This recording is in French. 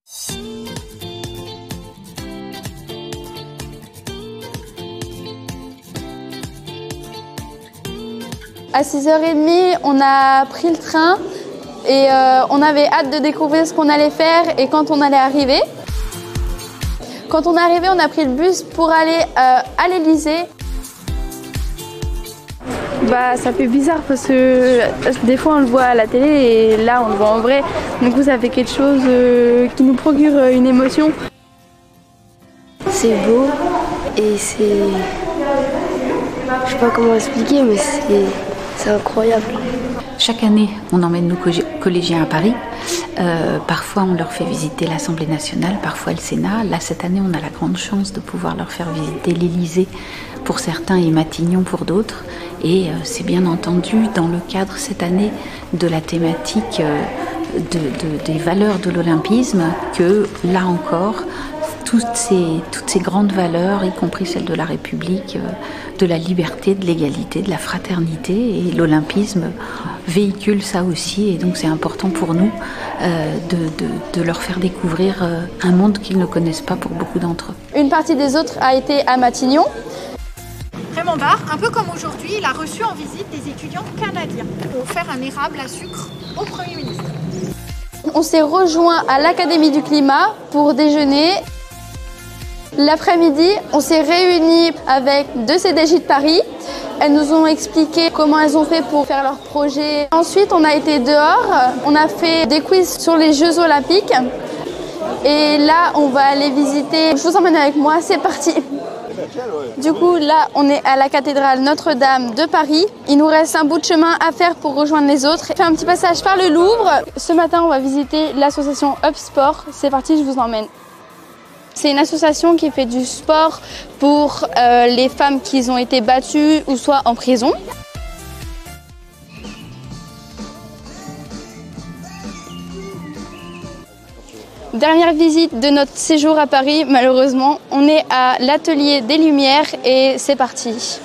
À 6h30, on a pris le train et on avait hâte de découvrir ce qu'on allait faire et quand on allait arriver. Quand on est arrivé, on a pris le bus pour aller à l'Élysée. Ça fait bizarre parce que des fois on le voit à la télé et là on le voit en vrai. Du coup ça fait quelque chose qui nous procure une émotion. C'est beau et c'est... Je sais pas comment expliquer mais c'est incroyable. Chaque année, on emmène nos collégiens à Paris. Parfois, on leur fait visiter l'Assemblée nationale, parfois le Sénat. Là, cette année, on a la grande chance de pouvoir leur faire visiter l'Élysée pour certains et Matignon pour d'autres. Et c'est bien entendu dans le cadre cette année de la thématique des valeurs de l'olympisme que, là encore, toutes ces grandes valeurs, y compris celles de la République, de la liberté, de l'égalité, de la fraternité, et l'olympisme véhicule ça aussi, et donc c'est important pour nous de leur faire découvrir un monde qu'ils ne connaissent pas pour beaucoup d'entre eux. Une partie des autres a été à Matignon. Raymond Barre, un peu comme aujourd'hui, il a reçu en visite des étudiants canadiens pour faire un érable à sucre au Premier ministre. On s'est rejoint à l'Académie du Climat pour déjeuner. L'après-midi, on s'est réunis avec deux CDJ de Paris. Elles nous ont expliqué comment elles ont fait pour faire leur projet. Ensuite, on a été dehors, on a fait des quiz sur les Jeux Olympiques. Et là, on va aller visiter. Je vous emmène avec moi, c'est parti. Du coup, là, on est à la cathédrale Notre-Dame de Paris. Il nous reste un bout de chemin à faire pour rejoindre les autres. On fait un petit passage par le Louvre. Ce matin, on va visiter l'association Up Sport. C'est parti, je vous emmène. C'est une association qui fait du sport pour les femmes qui ont été battues ou soit en prison. Dernière visite de notre séjour à Paris, malheureusement. On est à l'Atelier des Lumières et c'est parti.